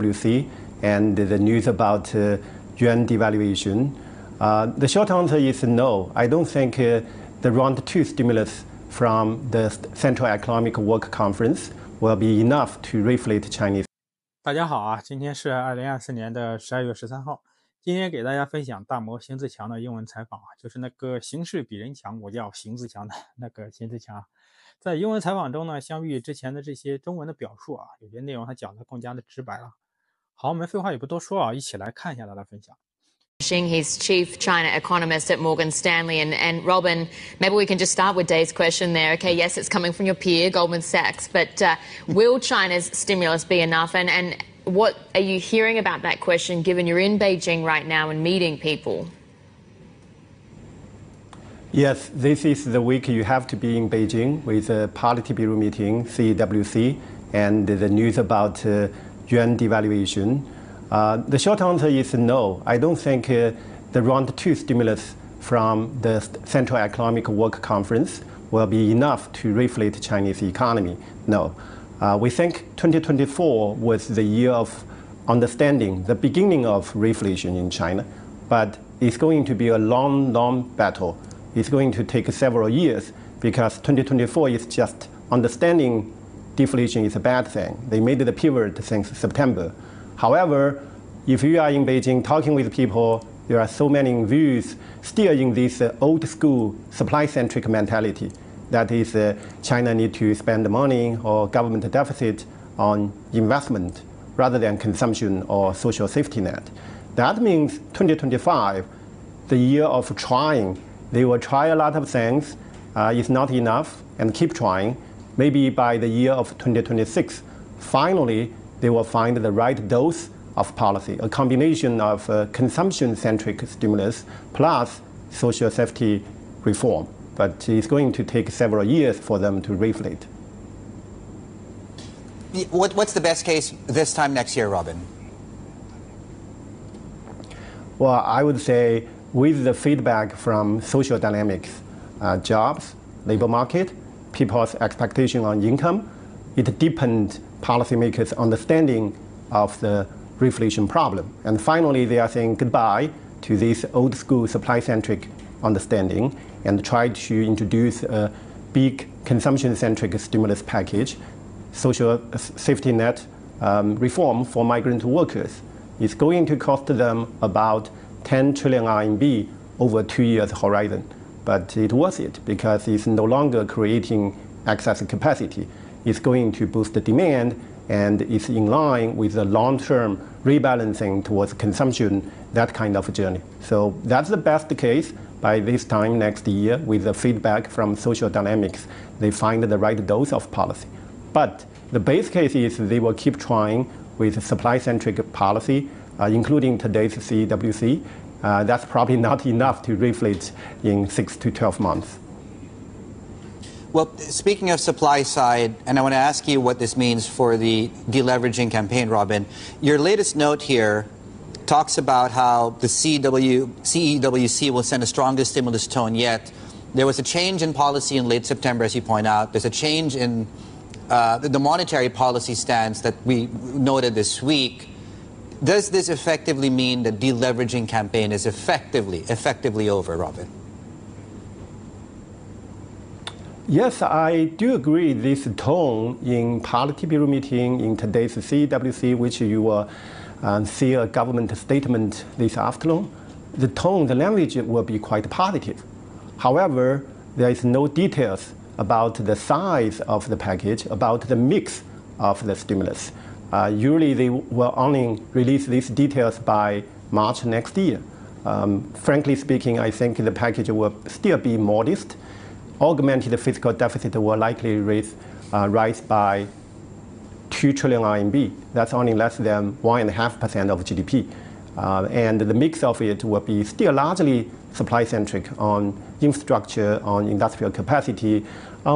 CWC and the news about yuan devaluation. The short answer is no. I don't think the round 2 stimulus from the Central Economic Work Conference will be enough to reflate Chinese. 大家好啊，今天是2024年的12月13号。今天给大家分享大摩邢自强的英文采访啊，就是那个形势比人强，我叫邢自强的那个邢自强。在英文采访中呢，相比之前的这些中文的表述啊，有些内容他讲得更加的直白了。好，我们废话也不多说啊，一起来看一下他的分享。He's chief China economist at Morgan Stanley. And Robin, maybe we can just start with Dave's question there. Okay, yes, it's coming from your peer, Goldman Sachs, but will China's stimulus be enough? And what are you hearing about that question, given you're in Beijing right now and meeting people? Yes, this is the week you have to be in Beijing with the Politburo meeting, CWC, and the news about yuan devaluation. The short answer is no. I don't think the round 2 stimulus from the Central Economic Work Conference will be enough to reflate Chinese economy. No. We think 2024 was the year of understanding, the beginning of reflation in China, but it's going to be a long, long battle. It's going to take several years because 2024 is just understanding deflation is a bad thing. They made the pivot since September. However, if you are in Beijing talking with people, there are so many views still in this old school supply-centric mentality. That is, China need to spend money or government deficit on investment rather than consumption or social safety net. That means 2025, the year of trying. They will try a lot of things. It's not enough and keep trying. Maybe by the year of 2026, finally, they will find the right dose of policy, a combination of consumption-centric stimulus plus social safety reform. But it's going to take several years for them to reflate. What's the best case this time next year, Robin? Well, I would say with the feedback from social dynamics, jobs, labor market, people's expectation on income, it deepened policymakers' understanding of the reflation problem. And finally, they are saying goodbye to this old school supply-centric understanding and try to introduce a big consumption-centric stimulus package, social safety net reform for migrant workers. It's going to cost them about 10 trillion RMB over 2 years horizon. But it was it because it's no longer creating excess capacity. It's going to boost the demand and it's in line with the long-term rebalancing towards consumption, that kind of journey. So that's the best case. By this time next year, with the feedback from social dynamics, they find the right dose of policy. But the base case is they will keep trying with supply-centric policy, including today's CWC. That's probably not enough to reflate in 6 to 12 months. Well, speaking of supply side, and I want to ask you what this means for the deleveraging campaign, Robin. Your latest note here talks about how the CEWC will send the strongest stimulus tone yet. There was a change in policy in late September, as you point out. There's a change in the monetary policy stance that we noted this week. Does this effectively mean the deleveraging campaign is effectively over, Robin? Yes, I do agree this tone in Politburo meeting, in today's CWC, which you will see a government statement this afternoon. The tone, the language will be quite positive. However, there is no details about the size of the package, about the mix of the stimulus. Usually they will only release these details by March next year. Frankly speaking, I think the package will still be modest. Augmented fiscal deficit will likely rise by 2 trillion RMB. That's only less than 1.5% of GDP. And the mix of it will be still largely supply-centric on infrastructure, on industrial capacity,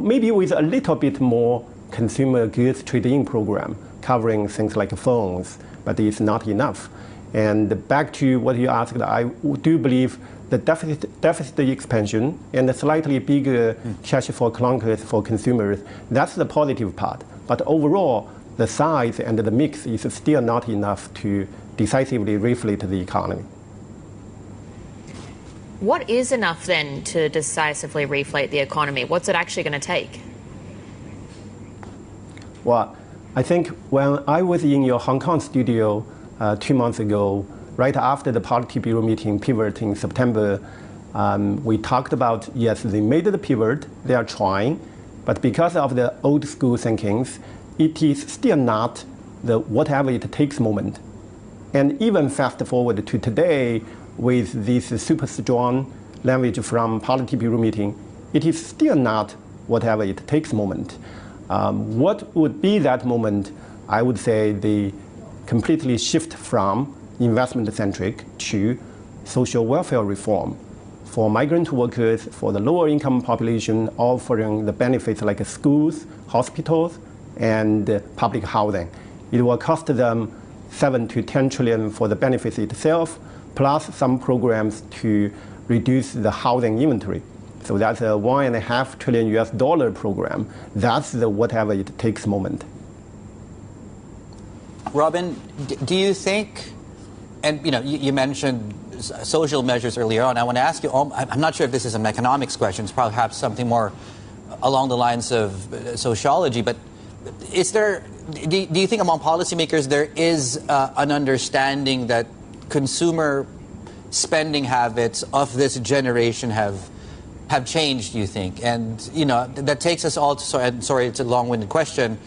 maybe with a little bit more consumer goods trade-in program covering things like phones, but it's not enough. And back to what you asked, I do believe the deficit expansion and the slightly bigger cash for clunkers for consumers, that's the positive part. But overall, the size and the mix is still not enough to decisively reflate the economy. What is enough then to decisively reflate the economy? What's it actually going to take? Well, I think when I was in your Hong Kong studio 2 months ago, right after the Policy Bureau meeting pivot in September, we talked about, yes, they made the pivot, they are trying, but because of the old school thinkings, it is still not the whatever it takes moment. And even fast forward to today, with this super strong language from Policy Bureau meeting, it is still not whatever it takes moment. What would be that moment? I would say the completely shift from investment-centric to social welfare reform for migrant workers, for the lower income population, offering the benefits like schools, hospitals, and public housing. It will cost them 7 to 10 trillion for the benefits itself, plus some programs to reduce the housing inventory. So that's a $1.5 trillion program. That's the whatever it takes moment. Robin, do you think, and you mentioned social measures earlier on. I want to ask you, I'm not sure if this is an economics question, it's perhaps something more along the lines of sociology, but do you think among policymakers there is an understanding that consumer spending habits of this generation have changed, do you think? And, that takes us all to, and sorry, it's a long-winded question.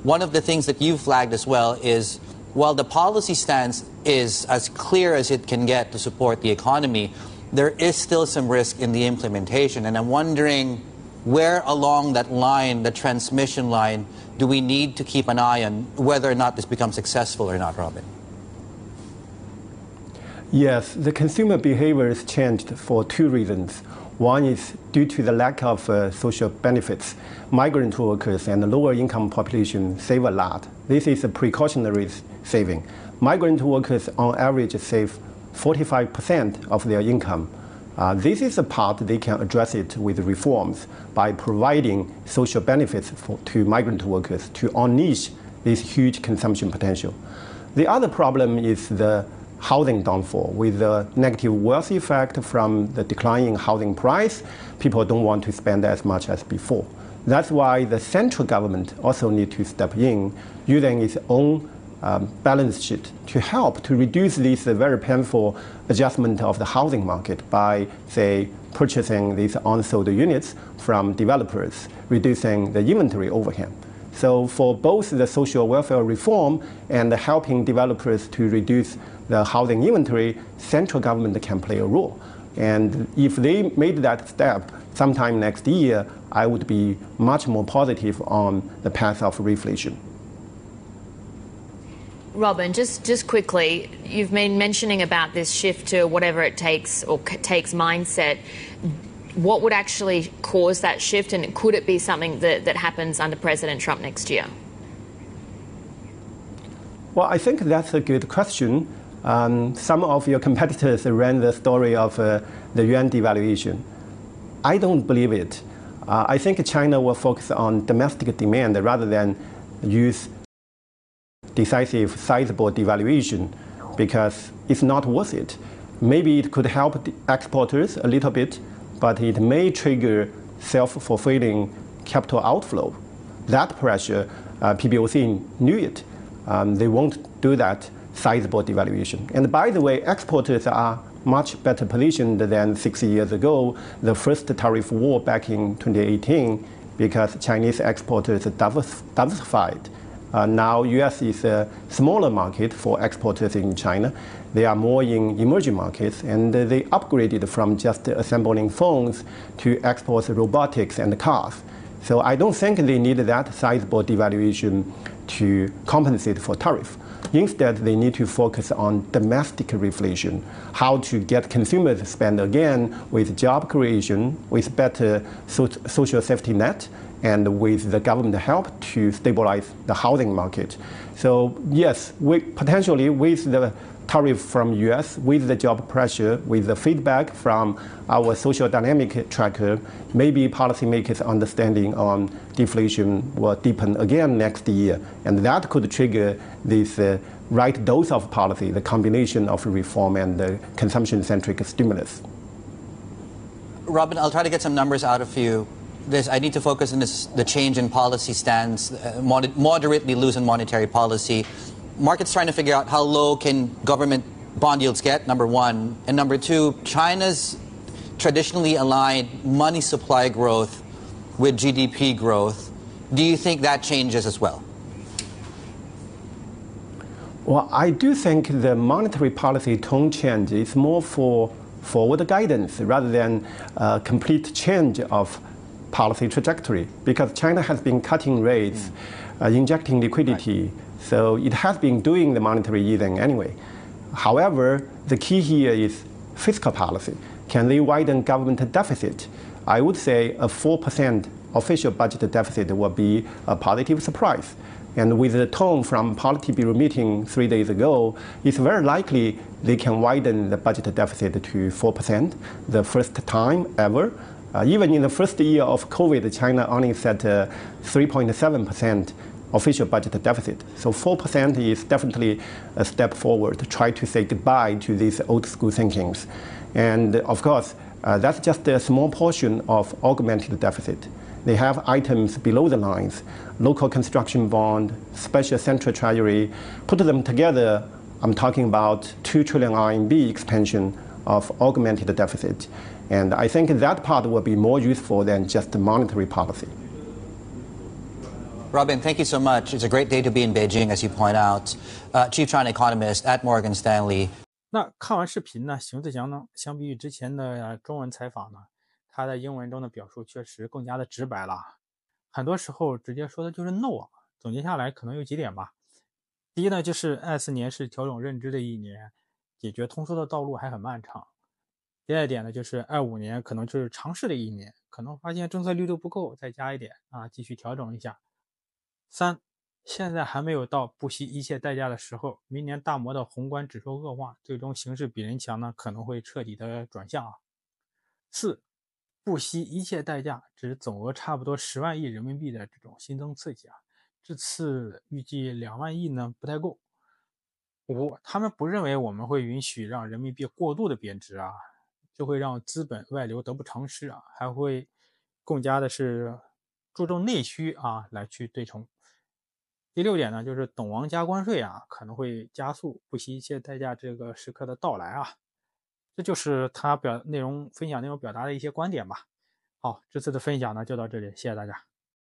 One of the things that you flagged as well is, while the policy stance is as clear as it can get to support the economy, there is still some risk in the implementation. And I'm wondering where along that line, the transmission line, do we need to keep an eye on whether or not this becomes successful or not, Robin? Yes, the consumer behavior has changed for 2 reasons. One is due to the lack of social benefits. Migrant workers and the lower income population save a lot. This is a precautionary saving. Migrant workers on average save 45% of their income. This is a part they can address it with reforms by providing social benefits to migrant workers to unleash this huge consumption potential. The other problem is the housing downfall. With the negative wealth effect from the declining housing price, people don't want to spend as much as before. That's why the central government also needs to step in, using its own balance sheet to help to reduce this very painful adjustment of the housing market by, say, purchasing these unsold units from developers, reducing the inventory overhang. So for both the social welfare reform and helping developers to reduce the housing inventory, central government can play a role. And if they made that step sometime next year, I would be much more positive on the path of reflation. Robin, just quickly, you've been mentioning about this shift to whatever it takes or takes mindset. What would actually cause that shift, and could it be something that happens under President Trump next year? Well, I think that's a good question. Some of your competitors ran the story of the yuan devaluation. I don't believe it. I think China will focus on domestic demand rather than use decisive, sizable devaluation, because it's not worth it. Maybe it could help the exporters a little bit, but it may trigger self-fulfilling capital outflow. That pressure, PBOC knew it. They won't do that sizable devaluation. And by the way, exporters are much better positioned than 6 years ago, the first tariff war back in 2018, because Chinese exporters diversified. Now, U.S. is a smaller market for exporters in China. They are more in emerging markets, and they upgraded from just assembling phones to export robotics and cars. So I don't think they need that sizable devaluation to compensate for tariff. Instead, they need to focus on domestic reflation, how to get consumers to spend again with job creation, with better social safety net, and with the government help to stabilize the housing market. So yes, potentially with the tariff from US with the job pressure, with the feedback from our social dynamic tracker, maybe policymakers' understanding on deflation will deepen again next year. And that could trigger this right dose of policy, the combination of reform and the consumption-centric stimulus. Robin, I'll try to get some numbers out of you. I need to focus on the change in policy stance, moderately loosen monetary policy. Markets trying to figure out how low can government bond yields get, number one. And number two, China's traditionally aligned money supply growth with GDP growth. Do you think that changes as well? Well, I do think the monetary policy tone change is more for forward guidance rather than a complete change of policy trajectory, because China has been cutting rates, injecting liquidity, so it has been doing the monetary easing anyway. However, the key here is fiscal policy. Can they widen government deficit? I would say a 4% official budget deficit will be a positive surprise. And with the tone from Politburo meeting 3 days ago, it's very likely they can widen the budget deficit to 4%, the first time ever. Even in the first year of COVID, China only set 3.7% official budget deficit. So 4% is definitely a step forward to try to say goodbye to these old school thinkings. And of course, that's just a small portion of augmented deficit. They have items below the lines, local construction bond, special central treasury. Put them together, I'm talking about 2 trillion RMB expansion of augmented deficit. And I think that part will be more useful than just monetary policy. Robin, thank you so much. It's a great day to be in Beijing, as you point out. Chief China economist at Morgan Stanley. 那看完视频呢，邢志祥呢，相比于之前的中文采访呢，他在英文中的表述确实更加的直白了，很多时候直接说的就是 no 啊。总结下来可能有几点吧。第一呢，就是24年是调整认知的一年，解决通缩的道路还很漫长。第二点呢，就是25年可能就是尝试的一年，可能发现政策力度不够，再加一点啊，继续调整一下。3，现在还没有到不惜一切代价的时候，明年大摩的宏观指数恶化，最终形势比人强呢，可能会彻底的转向啊。4，不惜一切代价，指总额差不多10万亿人民币的这种新增刺激啊，这次预计2万亿呢不太够。5，他们不认为我们会允许让人民币过度的贬值啊，这会让资本外流得不偿失啊，还会更加的是注重内需啊来去对冲。第6点呢，就是懂王加关税啊，可能会加速不惜一切代价这个时刻的到来啊。这就是他分享内容表达的一些观点吧。好，这次的分享呢就到这里，谢谢大家。